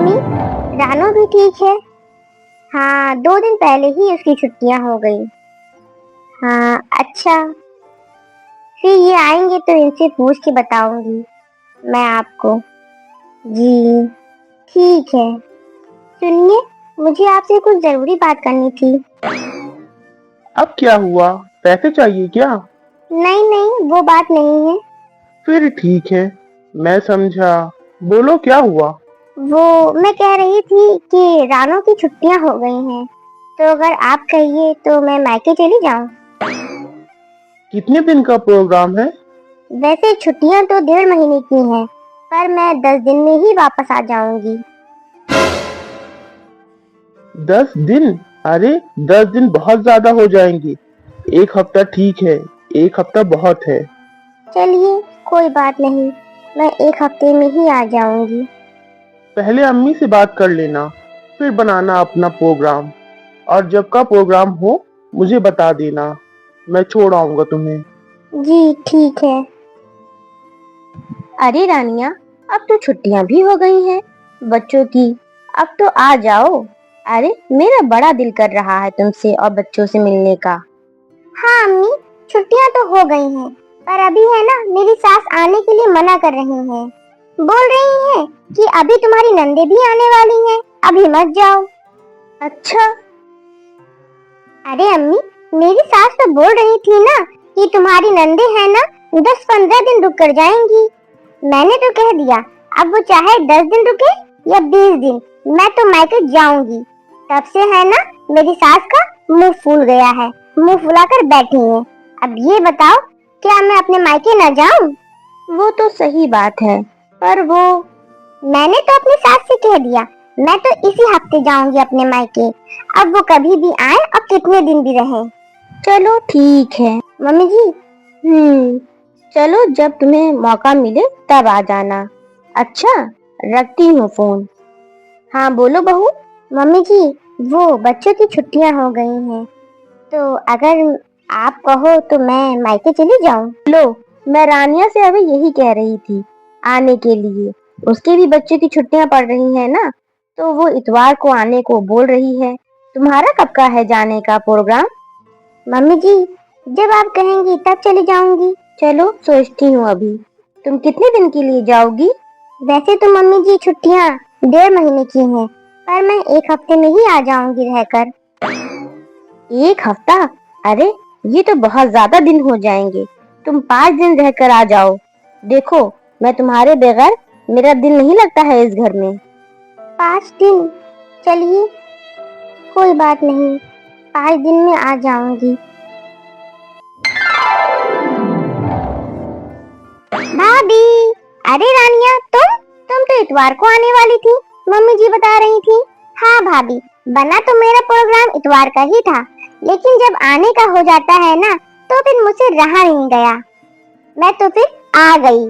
अम्मी, रानो भी ठीक है। हाँ, 2 दिन पहले ही उसकी छुट्टियां हो गई। हाँ अच्छा, फिर ये आएंगे तो इनसे पूछ के बताऊंगी मैं आपको। जी ठीक है। सुनिए, मुझे आपसे कुछ जरूरी बात करनी थी। अब क्या हुआ? पैसे चाहिए क्या? नहीं नहीं, वो बात नहीं है। फिर ठीक है, मैं समझा। बोलो क्या हुआ? वो मैं कह रही थी कि रानो की छुट्टियां हो गई हैं, तो अगर आप कहिए तो मैं मायके चली जाऊं। कितने दिन का प्रोग्राम है? वैसे छुट्टियां तो 1.5 महीने की हैं, पर मैं 10 दिन में ही वापस आ जाऊंगी। 10 दिन? अरे 10 दिन बहुत ज्यादा हो जाएंगे। 1 हफ्ता ठीक है, 1 हफ्ता बहुत है। चलिए कोई बात नहीं, मैं 1 हफ्ते में ही आ जाऊंगी। पहले अम्मी से बात कर लेना, फिर बनाना अपना प्रोग्राम। और जब का प्रोग्राम हो मुझे बता देना, मैं छोड़ आऊंगा तुम्हें। जी ठीक है। अरे रानिया, अब तो छुट्टियां भी हो गई हैं बच्चों की, अब तो आ जाओ। अरे मेरा बड़ा दिल कर रहा है तुमसे और बच्चों से मिलने का। हाँ अम्मी, छुट्टियां तो हो गई हैं, पर अभी है ना, मेरी सास आने के लिए मना कर रही हैं। बोल रही हैं कि अभी तुम्हारी नंदे भी आने वाली हैं, अभी मत जाओ। अच्छा, अरे अम्मी, मेरी सास तो बोल रही थी ना कि तुम्हारी नंदे है ना 10-15 दिन रुक कर जाएंगी। मैंने तो कह दिया, अब वो चाहे 10 दिन रुके या 20 दिन, मैं तो मायके जाऊंगी। तब से है ना, मेरी सास का मुंह फूल गया है, मुंह फुलाकर बैठी है। अब ये बताओ, क्या मैं अपने मायके न जाऊं? वो तो सही बात है, पर वो मैंने तो अपनी सास से कह दिया, मैं तो इसी हफ्ते जाऊंगी अपने मायके। अब वो कभी भी आए और कितने दिन भी रहे। चलो ठीक है। मम्मी जी, चलो जब तुम्हें मौका मिले तब आ जाना। अच्छा, रखती हूँ फोन। हाँ बोलो बहू। मम्मी जी, वो बच्चों की छुट्टियां हो गई हैं, तो अगर आप कहो तो मैं मायके चली जाऊं। लो, मैं रानिया से अभी यही कह रही थी आने के लिए। उसके भी बच्चे की छुट्टियां पड़ रही है ना, तो वो इतवार को आने को बोल रही है। तुम्हारा कब का है जाने का प्रोग्राम? मम्मी जी, जब आप कहेंगी तब चली जाऊंगी। चलो सोचती हूँ अभी। तुम कितने दिन के लिए जाओगी? वैसे तो मम्मी जी छुट्टियां 1.5 महीने की हैं, पर मैं 1 हफ्ते में ही आ जाऊंगी रहकर। 1 हफ्ता? अरे ये तो बहुत ज्यादा दिन हो जाएंगे। तुम 5 दिन रहकर आ जाओ। देखो, मैं तुम्हारे बगैर मेरा दिल नहीं लगता है इस घर में। 5 दिन? चलिए कोई बात नहीं, 5 दिन में आ जाऊंगी। भाभी, अरे रानिया, तुम तो इतवार को आने वाली थी, मम्मी जी बता रही थी। हाँ भाभी, बना तो मेरा प्रोग्राम इतवार का ही था, लेकिन जब आने का हो जाता है ना, तो फिर मुझसे रहा नहीं गया, मैं तो फिर आ गई।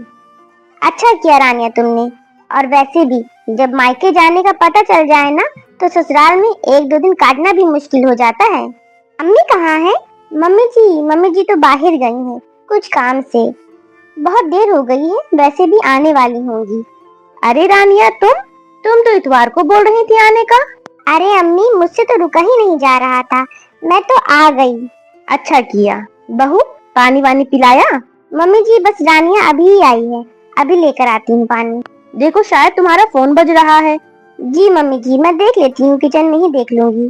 अच्छा किया रानिया तुमने। और वैसे भी जब मायके जाने का पता चल जाए ना, तो ससुराल में 1-2 दिन काटना भी मुश्किल हो जाता है। अम्मी कहाँ है? मम्मी जी तो बाहर गई हैं कुछ काम से। बहुत देर हो गई है, वैसे भी आने वाली होंगी। अरे रानिया, तुम तो इतवार को बोल रही थी आने का। अरे अम्मी, मुझसे तो रुका ही नहीं जा रहा था, मैं तो आ गई। अच्छा किया। बहू, पानी वानी पिलाया? मम्मी जी, बस रानिया अभी ही आई है, अभी लेकर आती हूँ पानी। देखो, शायद तुम्हारा फोन बज रहा है। जी मम्मी जी, मैं देख लेती हूँ, किचन में ही देख लूंगी।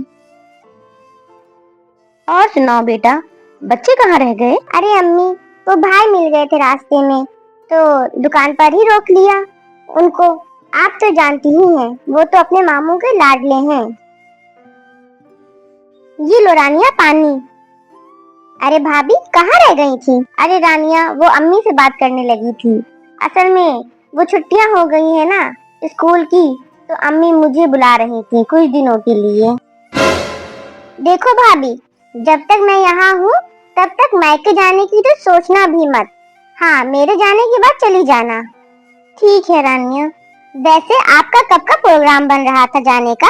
और सुनाओ बेटा, बच्चे कहाँ रह गए? अरे अम्मी, वो भाई मिल गए थे रास्ते में, तो दुकान पर ही रोक लिया उनको। आप तो जानती ही हैं, वो तो अपने मामू के लाडले हैं। ये लो रानिया पानी। अरे भाभी, कहाँ रह गई थी? अरे रानिया, वो अम्मी से बात करने लगी थी। असल में वो छुट्टियां हो गई है ना स्कूल की, तो अम्मी मुझे बुला रही थी कुछ दिनों के लिए। देखो भाभी, जब तक मैं यहाँ हूँ तब तक मायके जाने की तो सोचना भी मत। हाँ, मेरे जाने के बाद चली जाना। ठीक है रानिया। वैसे आपका कब का प्रोग्राम बन रहा था जाने का?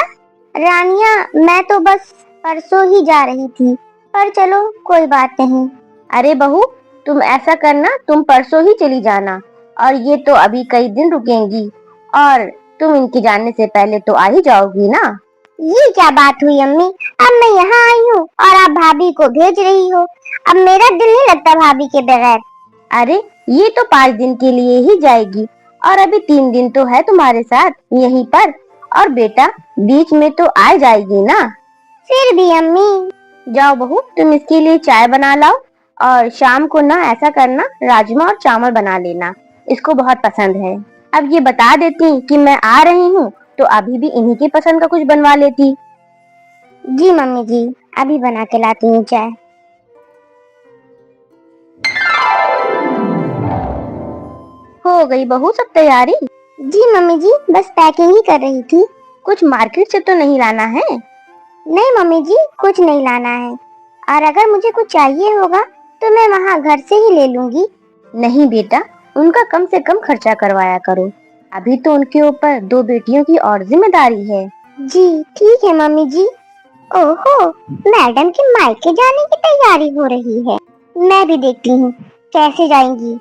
रानिया, मैं तो बस परसों ही जा रही थी, पर चलो कोई बात नहीं। अरे बहू, तुम ऐसा करना, तुम परसों ही चली जाना, और ये तो अभी कई दिन रुकेंगी, और तुम इनके जानने से पहले तो आ ही जाओगी ना। ये क्या बात हुई अम्मी? अब मैं यहाँ आई हूँ और आप भाभी को भेज रही हो। अब मेरा दिल नहीं लगता भाभी के बगैर। अरे ये तो 5 दिन के लिए ही जाएगी और अभी 3 दिन तो है तुम्हारे साथ यहीं पर, और बेटा बीच में तो आ जाएगी ना। फिर भी अम्मी। जाओ बहू, तुम इसके लिए चाय बना लाओ और शाम को ना ऐसा करना, राजमा और चावल बना लेना, इसको बहुत पसंद है। अब ये बता देती कि मैं आ रही हूँ तो अभी भी इन्हीं की पसंद का कुछ बनवा लेती। जी मम्मी जी, अभी बना के लाती हूँ चाय। हो गई बहू सब तैयारी? जी मम्मी जी, बस पैकिंग ही कर रही थी। कुछ मार्केट से तो नहीं लाना है? नहीं मम्मी जी, कुछ नहीं लाना है, और अगर मुझे कुछ चाहिए होगा तो मैं वहाँ घर से ही ले लूंगी। नहीं बेटा, उनका कम से कम खर्चा करवाया करो, अभी तो उनके ऊपर 2 बेटियों की और जिम्मेदारी है। जी ठीक है मम्मी जी। ओहो, मैडम के मायके जाने की तैयारी हो रही है। मैं भी देखती हूँ कैसे जाएंगी।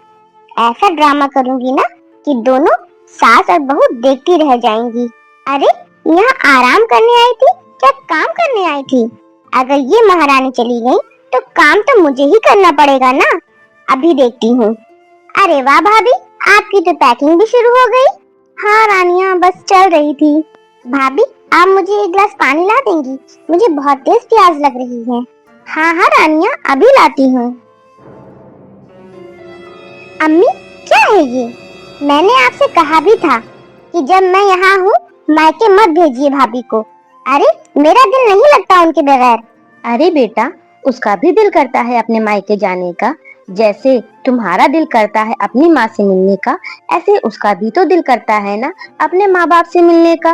ऐसा ड्रामा करूंगी ना कि दोनों सास और बहू देखती रह जाएंगी। अरे यहाँ आराम करने आई थी क्या काम करने आई थी? अगर ये महारानी चली गई तो काम तो मुझे ही करना पड़ेगा ना। अभी देखती हूँ। अरे वाह भाभी, आपकी तो पैकिंग भी शुरू हो गई। हाँ रानिया, बस चल रही थी। भाभी आप मुझे एक गिलास पानी ला देंगी? मुझे बहुत तेज प्यास लग रही है। हाँ हाँ रानिया, अभी लाती हूँ। अम्मी क्या है ये? मैंने आपसे कहा भी था कि जब मैं यहाँ हूँ मायके मत भेजिए भाभी को। अरे मेरा दिल नहीं लगता उनके बगैर। अरे बेटा, उसका भी दिल करता है अपने मायके जाने का, जैसे तुम्हारा दिल करता है अपनी माँ से मिलने का, ऐसे उसका भी तो दिल करता है ना अपने माँ बाप से मिलने का।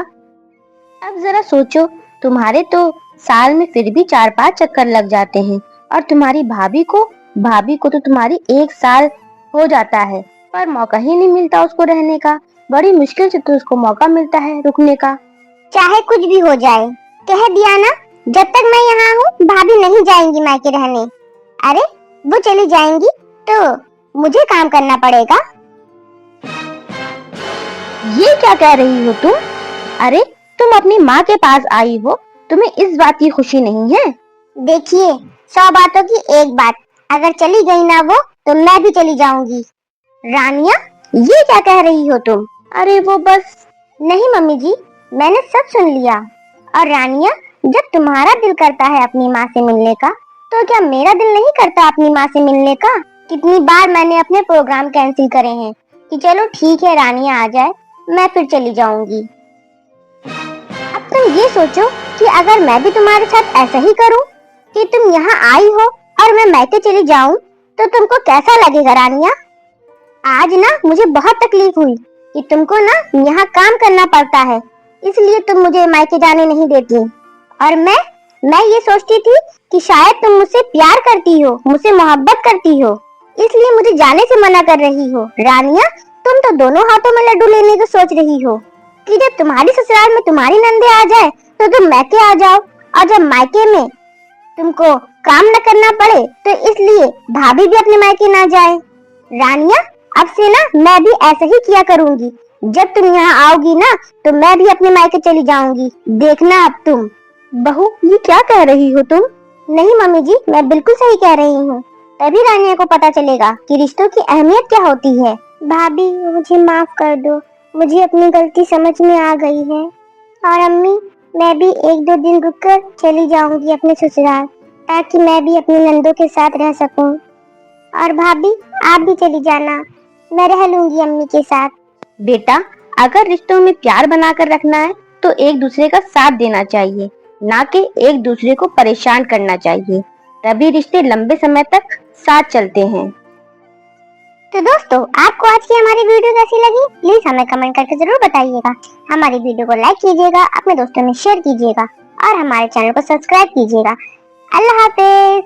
अब जरा सोचो, तुम्हारे तो साल में फिर भी 4-5 चक्कर लग जाते हैं, और तुम्हारी भाभी को तो तुम्हारी 1 साल हो जाता है, पर मौका ही नहीं मिलता उसको रहने का। बड़ी मुश्किल से तो उसको मौका मिलता है रुकने का। चाहे कुछ भी हो जाए, कह दिया ना, जब तक मैं यहाँ हूँ भाभी नहीं जाएंगी मायके रहने। अरे वो चली जाएंगी तो मुझे काम करना पड़ेगा। ये क्या कह रही हो तुम? अरे तुम अपनी माँ के पास आई हो, तुम्हें इस बात की खुशी नहीं है? देखिए, 100 बातों की एक बात, अगर चली गई ना वो तो मैं भी चली जाऊंगी। रानिया ये क्या कह रही हो तुम? अरे वो बस। नहीं मम्मी जी, मैंने सब सुन लिया। और रानिया, जब तुम्हारा दिल करता है अपनी माँ से मिलने का, तो क्या मेरा दिल नहीं करता अपनी माँ से मिलने का? कितनी बार मैंने अपने प्रोग्राम कैंसिल करे हैं कि चलो ठीक है रानिया आ जाए, मैं फिर चली जाऊंगी। अब तुम ये सोचो कि अगर मैं भी तुम्हारे साथ ऐसा ही करूं कि तुम यहाँ आई हो और मैं मायके चली जाऊं, तो तुमको कैसा लगेगा रानिया? आज ना मुझे बहुत तकलीफ हुई कि तुमको ना यहाँ काम करना पड़ता है, इसलिए तुम मुझे मायके जाने नहीं देती। और मैं ये सोचती थी कि शायद तुम मुझसे प्यार करती हो, मुझसे मोहब्बत करती हो, इसलिए मुझे जाने से मना कर रही हो। रानिया, तुम तो दोनों हाथों में लड्डू लेने को सोच रही हो कि जब तुम्हारी ससुराल में तुम्हारी नंदे आ जाए तो तुम मायके आ जाओ, और जब मायके में तुमको काम न करना पड़े तो इसलिए भाभी भी अपने मायके ना जाए। रानिया, अब से ना मैं भी ऐसा ही किया करूंगी। जब तुम यहाँ आओगी ना तो मैं भी अपने मायके चली जाऊंगी, देखना अब तुम। बहू ये क्या कह रही हो तुम? नहीं मम्मी जी, मैं बिल्कुल सही कह रही हूँ, तभी रानिया को पता चलेगा कि रिश्तों की अहमियत क्या होती है। भाभी मुझे माफ कर दो, मुझे अपनी गलती समझ में आ गई है। और अम्मी, मैं भी 1-2 दिन रुककर चली जाऊंगी अपने ससुराल, ताकि मैं भी अपने नंदों के साथ रह सकूं। और भाभी आप भी चली जाना, मैं रह लूंगी अम्मी के साथ। बेटा, अगर रिश्तों में प्यार बनाकर रखना है तो एक दूसरे का साथ देना चाहिए, ना कि एक दूसरे को परेशान करना चाहिए, तभी रिश्ते लंबे समय तक साथ चलते हैं। तो दोस्तों, आपको आज की हमारी वीडियो कैसी लगी, प्लीज हमें कमेंट करके जरूर बताइएगा। हमारी वीडियो को लाइक कीजिएगा, अपने दोस्तों में शेयर कीजिएगा और हमारे चैनल को सब्सक्राइब कीजिएगा। अल्लाह हाफिज।